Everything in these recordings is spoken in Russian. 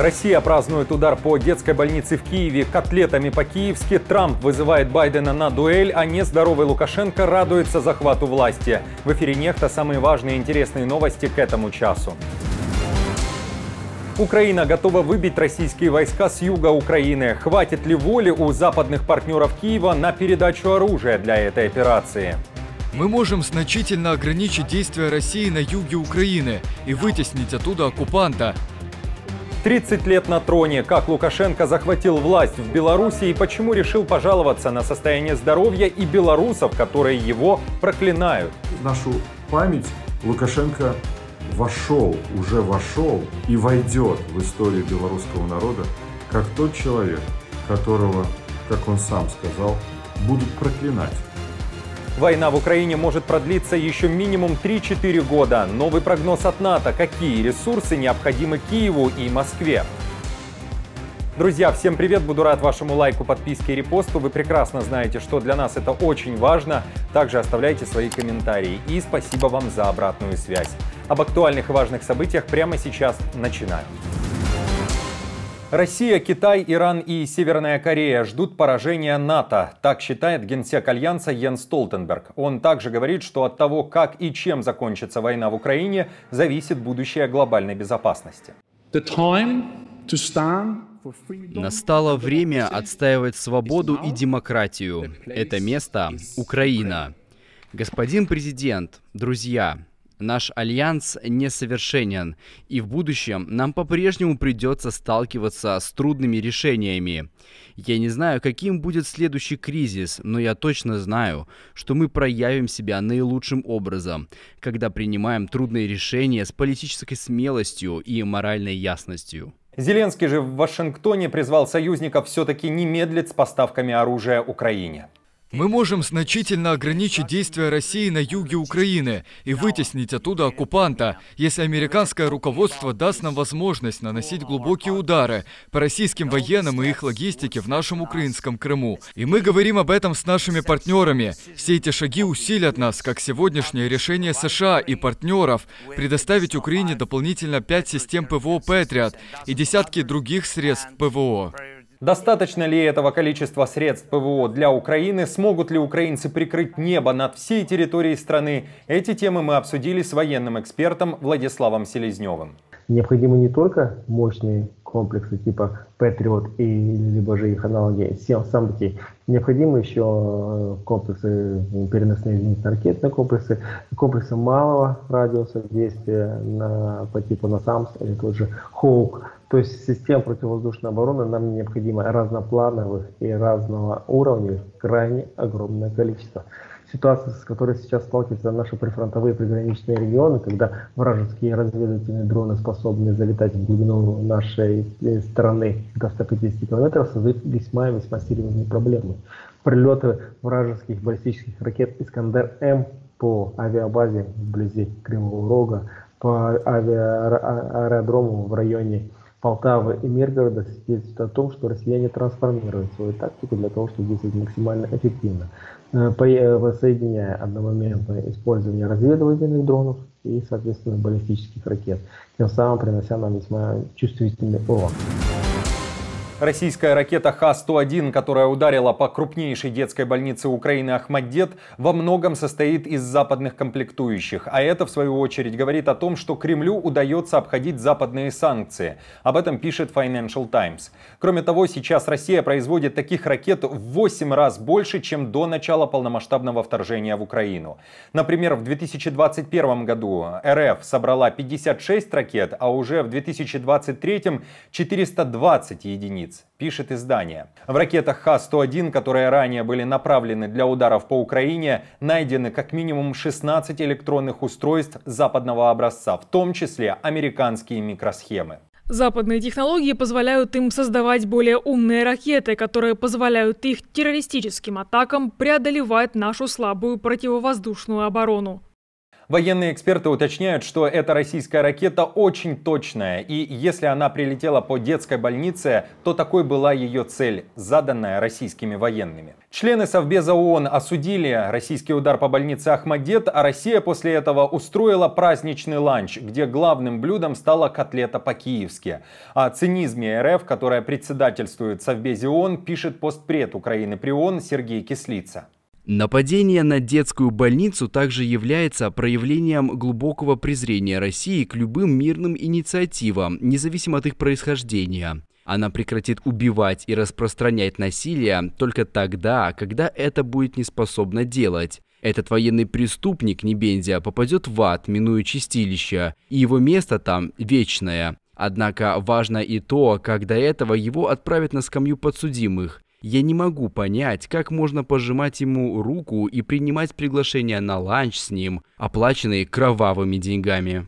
Россия празднует удар по детской больнице в Киеве котлетами по-киевски. Трамп вызывает Байдена на дуэль, а нездоровый Лукашенко радуется захвату власти. В эфире «Нехта» самые важные и интересные новости к этому часу. Украина готова выбить российские войска с юга Украины. Хватит ли воли у западных партнеров Киева на передачу оружия для этой операции? Мы можем значительно ограничить действия России на юге Украины и вытеснить оттуда оккупанта. 30 лет на троне. Как Лукашенко захватил власть в Беларуси и почему решил пожаловаться на состояние здоровья и белорусов, которые его проклинают. В нашу память Лукашенко уже вошел и войдет в историю белорусского народа как тот человек, которого, как он сам сказал, будут проклинать. Война в Украине может продлиться еще минимум 3-4 года. Новый прогноз от НАТО. Какие ресурсы необходимы Киеву и Москве? Друзья, всем привет! Буду рад вашему лайку, подписке и репосту. Вы прекрасно знаете, что для нас это очень важно. Также оставляйте свои комментарии. И спасибо вам за обратную связь. Об актуальных и важных событиях прямо сейчас начинаем. Россия, Китай, Иран и Северная Корея ждут поражения НАТО. Так считает генсек Альянса Йенс Столтенберг. Он также говорит, что от того, как и чем закончится война в Украине, зависит будущее глобальной безопасности. Настало время отстаивать свободу и демократию. Это место – Украина. Господин президент, друзья, наш альянс несовершенен, и в будущем нам по-прежнему придется сталкиваться с трудными решениями. Я не знаю, каким будет следующий кризис, но я точно знаю, что мы проявим себя наилучшим образом, когда принимаем трудные решения с политической смелостью и моральной ясностью. Зеленский же в Вашингтоне призвал союзников все-таки не медлить с поставками оружия Украине. Мы можем значительно ограничить действия России на юге Украины и вытеснить оттуда оккупанта, если американское руководство даст нам возможность наносить глубокие удары по российским военным и их логистике в нашем украинском Крыму. И мы говорим об этом с нашими партнерами. Все эти шаги усилят нас, как сегодняшнее решение США и партнеров предоставить Украине дополнительно 5 систем ПВО «Патриот» и десятки других средств ПВО. Достаточно ли этого количества средств ПВО для Украины? Смогут ли украинцы прикрыть небо над всей территорией страны? Эти темы мы обсудили с военным экспертом Владиславом Селезневым. Необходимы не только мощные комплексы типа Patriot и либо же их аналоги Самки. Необходимы еще комплексы, переносные зенитно-ракетные комплексы, комплексы малого радиуса действия по типу NASAMS или тот же Hawk. То есть систем противовоздушной обороны нам необходимо разноплановых и разного уровня крайне огромное количество. Ситуация, с которой сейчас сталкиваются наши прифронтовые приграничные регионы, когда вражеские разведывательные дроны способны залетать в глубину нашей страны до 150 километров, создают весьма серьезные проблемы. Прилеты вражеских баллистических ракет «Искандер-М» по авиабазе вблизи Кривого Рога, по аэродрому в районе Полтавы и Миргорода свидетельствует о том, что россияне трансформируют свою тактику для того, чтобы действовать максимально эффективно, соединяя одномоментное использование разведывательных дронов и, соответственно, баллистических ракет, тем самым принося нам весьма чувствительный урон. Российская ракета Х-101, которая ударила по крупнейшей детской больнице Украины Ахмаддет, во многом состоит из западных комплектующих. А это, в свою очередь, говорит о том, что Кремлю удается обходить западные санкции. Об этом пишет Financial Times. Кроме того, сейчас Россия производит таких ракет в 8 раз больше, чем до начала полномасштабного вторжения в Украину. Например, в 2021 году РФ собрала 56 ракет, а уже в 2023 420 единиц. Пишет издание. В ракетах Х-101, которые ранее были направлены для ударов по Украине, найдены как минимум 16 электронных устройств западного образца, в том числе американские микросхемы. Западные технологии позволяют им создавать более умные ракеты, которые позволяют их террористическим атакам преодолевать нашу слабую противовоздушную оборону. Военные эксперты уточняют, что эта российская ракета очень точная, и если она прилетела по детской больнице, то такой была ее цель, заданная российскими военными. Члены Совбеза ООН осудили российский удар по больнице Ахмадет, а Россия после этого устроила праздничный ланч, где главным блюдом стала котлета по-киевски. О цинизме РФ, которая председательствует в Совбезе ООН, пишет постпред Украины при ООН Сергей Кислица. Нападение на детскую больницу также является проявлением глубокого презрения России к любым мирным инициативам, независимо от их происхождения. Она прекратит убивать и распространять насилие только тогда, когда это будет неспособно делать. Этот военный преступник Небензя попадет в ад, минуя чистилище, и его место там вечное. Однако важно и то, как до этого его отправят на скамью подсудимых. Я не могу понять, как можно пожимать ему руку и принимать приглашение на ланч с ним, оплаченный кровавыми деньгами.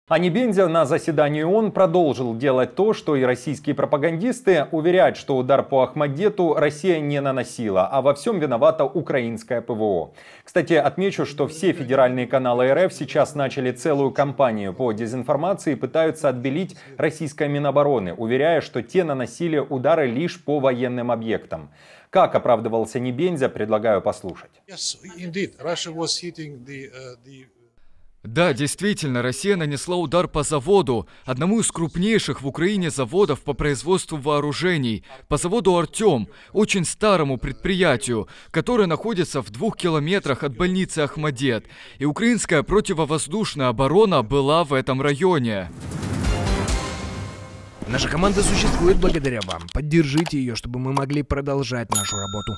А Небензя на заседании ООН продолжил делать то, что и российские пропагандисты уверяют, что удар по Ахмадету Россия не наносила, а во всем виновата украинское ПВО. Кстати, отмечу, что все федеральные каналы РФ сейчас начали целую кампанию по дезинформации и пытаются отбелить российское Минобороны, уверяя, что те наносили удары лишь по военным объектам. Как оправдывался Небензя, предлагаю послушать. Да, действительно, Россия нанесла удар по заводу, одному из крупнейших в Украине заводов по производству вооружений, по заводу «Артем», очень старому предприятию, которое находится в 2 километрах от больницы Ахмадет. И украинская противовоздушная оборона была в этом районе. Наша команда существует благодаря вам. Поддержите ее, чтобы мы могли продолжать нашу работу.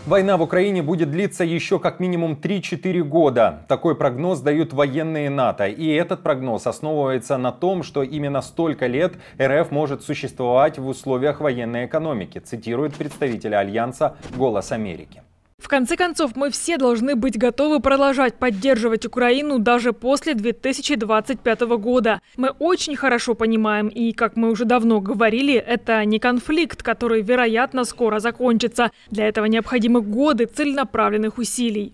Война в Украине будет длиться еще как минимум 3-4 года. Такой прогноз дают военные НАТО. И этот прогноз основывается на том, что именно столько лет РФ может существовать в условиях военной экономики, цитирует представитель Альянса «Голос Америки». В конце концов, мы все должны быть готовы продолжать поддерживать Украину даже после 2025 года. Мы очень хорошо понимаем, и, как мы уже давно говорили, это не конфликт, который, вероятно, скоро закончится. Для этого необходимы годы целенаправленных усилий.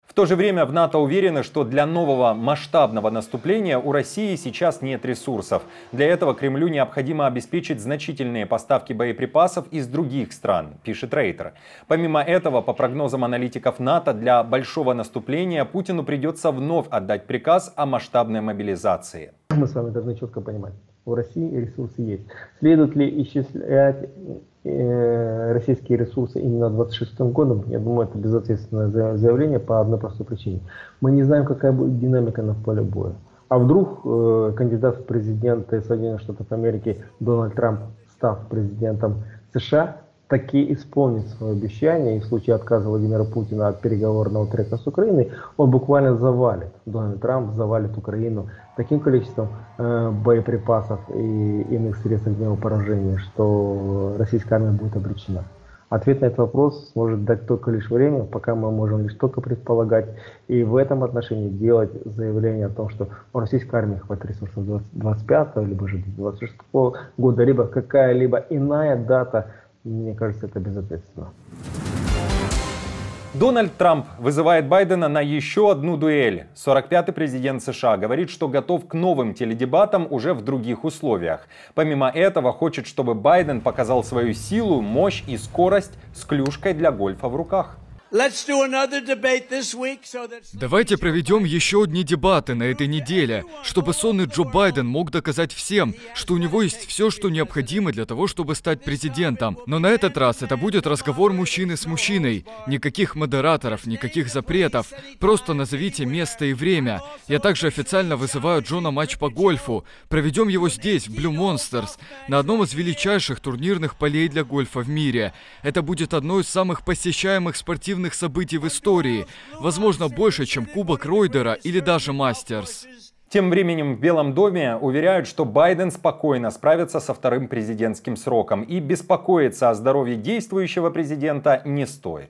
В то же время в НАТО уверены, что для нового масштабного наступления у России сейчас нет ресурсов. Для этого Кремлю необходимо обеспечить значительные поставки боеприпасов из других стран, пишет Рейтер. Помимо этого, по прогнозам аналитиков НАТО, для большого наступления Путину придется вновь отдать приказ о масштабной мобилизации. Мы с вами должны четко понимать, у России ресурсы есть. Следует ли исчислять российские ресурсы именно 26 годом? Я думаю, это безответственное заявление по одной простой причине. Мы не знаем, какая будет динамика на поле боя. А вдруг кандидат в президенты Соединенных Штатов Америки Дональд Трамп, став президентом США, таки исполнит свое обещание, и в случае отказа Владимира Путина от переговорного трека с Украиной, он буквально завалит, Дональд Трамп завалит Украину таким количеством боеприпасов и иных средств огневого поражения, что российская армия будет обречена. Ответ на этот вопрос сможет дать только лишь время, пока мы можем лишь только предполагать, и в этом отношении делать заявление о том, что у российской армии хватит ресурсов 25 либо же 26 года, либо какая-либо иная дата. Мне кажется, это безответственно. Дональд Трамп вызывает Байдена на еще одну дуэль. 45-й президент США говорит, что готов к новым теледебатам уже в других условиях. Помимо этого, хочет, чтобы Байден показал свою силу, мощь и скорость с клюшкой для гольфа в руках. Давайте проведем еще одни дебаты на этой неделе, чтобы сонный Джо Байден мог доказать всем, что у него есть все, что необходимо для того, чтобы стать президентом. Но на этот раз это будет разговор мужчины с мужчиной. Никаких модераторов, никаких запретов. Просто назовите место и время. Я также официально вызываю Джо на матч по гольфу. Проведем его здесь, в Blue Monsters, на одном из величайших турнирных полей для гольфа в мире. Это будет одно из самых посещаемых спортивных событий в истории, возможно, больше, чем Кубок Ройдера или даже Мастерс. Тем временем в Белом доме уверяют, что Байден спокойно справится со вторым президентским сроком и беспокоиться о здоровье действующего президента не стоит.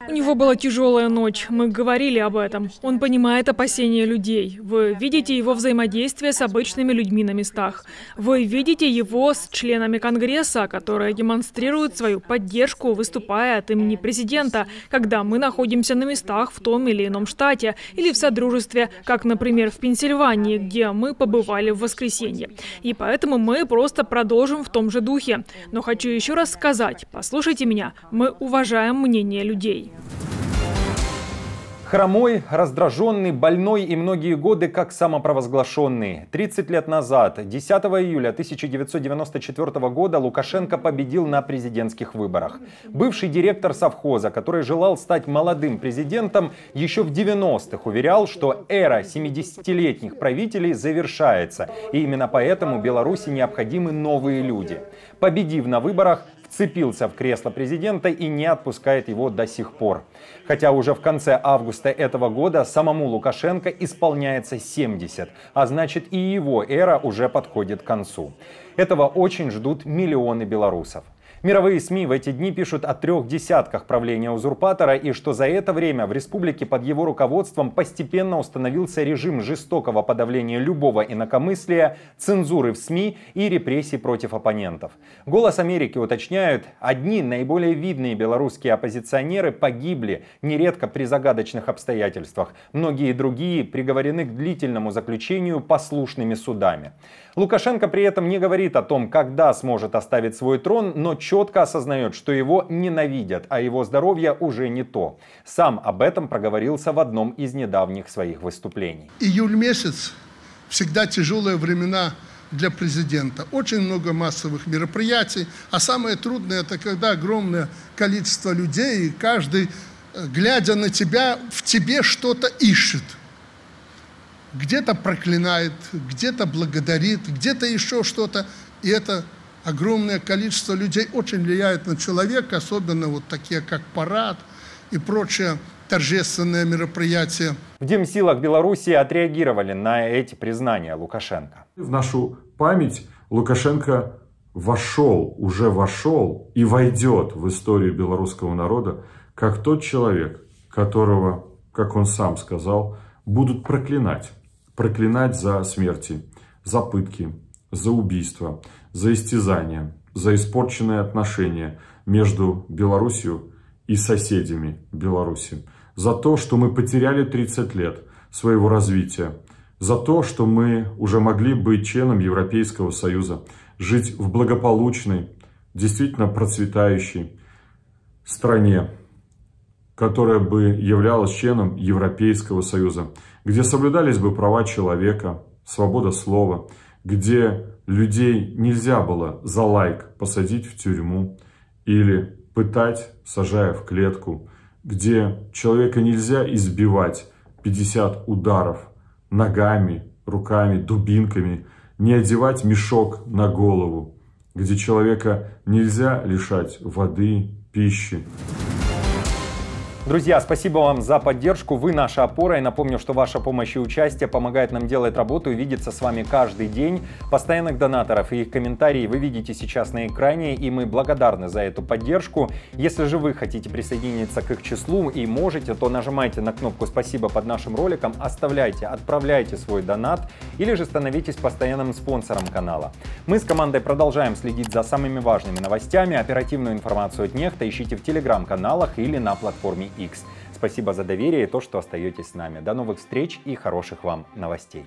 У него была тяжелая ночь, мы говорили об этом. Он понимает опасения людей. Вы видите его взаимодействие с обычными людьми на местах. Вы видите его с членами Конгресса, которые демонстрируют свою поддержку, выступая от имени президента, когда мы находимся на местах в том или ином штате или в содружестве, как, например, в Пенсильвании, где мы побывали в воскресенье. И поэтому мы просто продолжим в том же духе. Но хочу еще раз сказать, послушайте меня, мы уважаем мнение людей. Хромой, раздраженный, больной и многие годы как самопровозглашенный. 30 лет назад, 10 июля 1994 года, Лукашенко победил на президентских выборах. Бывший директор совхоза, который желал стать молодым президентом, еще в 90-х уверял, что эра 70-летних правителей завершается. И именно поэтому Беларуси необходимы новые люди. Победив на выборах, вцепился в кресло президента и не отпускает его до сих пор. Хотя уже в конце августа этого года самому Лукашенко исполняется 70, а значит и его эра уже подходит к концу. Этого очень ждут миллионы белорусов. Мировые СМИ в эти дни пишут о 3 десятках правления узурпатора и что за это время в республике под его руководством постепенно установился режим жестокого подавления любого инакомыслия, цензуры в СМИ и репрессий против оппонентов. «Голос Америки» уточняют, одни наиболее видные белорусские оппозиционеры погибли, нередко при загадочных обстоятельствах. Многие другие приговорены к длительному заключению послушными судами. Лукашенко при этом не говорит о том, когда сможет оставить свой трон, но четко осознает, что его ненавидят, а его здоровье уже не то. Сам об этом проговорился в одном из недавних своих выступлений. Июль месяц – всегда тяжелые времена для президента. Очень много массовых мероприятий, а самое трудное – это когда огромное количество людей, и каждый, глядя на тебя, в тебе что-то ищет. Где-то проклинает, где-то благодарит, где-то еще что-то. И это огромное количество людей очень влияет на человека, особенно вот такие, как парад и прочие торжественные мероприятия. В Демсилах Беларуси отреагировали на эти признания Лукашенко. В нашу память Лукашенко уже вошел и войдет в историю белорусского народа как тот человек, которого, как он сам сказал, будут проклинать. Проклинать за смерти, за пытки, за убийства, за истязания, за испорченные отношения между Беларусью и соседями Беларуси. За то, что мы потеряли 30 лет своего развития. За то, что мы уже могли быть членом Европейского Союза, жить в благополучной, действительно процветающей стране, которая бы являлась членом Европейского Союза, где соблюдались бы права человека, свобода слова, где людей нельзя было за лайк посадить в тюрьму или пытать, сажая в клетку, где человека нельзя избивать 50 ударов ногами, руками, дубинками, не одевать мешок на голову, где человека нельзя лишать воды, пищи. Друзья, спасибо вам за поддержку. Вы наша опора. И напомню, что ваша помощь и участие помогает нам делать работу и видеться с вами каждый день. Постоянных донаторов и их комментарии вы видите сейчас на экране, и мы благодарны за эту поддержку. Если же вы хотите присоединиться к их числу и можете, то нажимайте на кнопку «Спасибо» под нашим роликом, оставляйте, отправляйте свой донат или же становитесь постоянным спонсором канала. Мы с командой продолжаем следить за самыми важными новостями. Оперативную информацию от Нехта ищите в телеграм-каналах или на платформе X. Спасибо за доверие и то, что остаетесь с нами. До новых встреч и хороших вам новостей.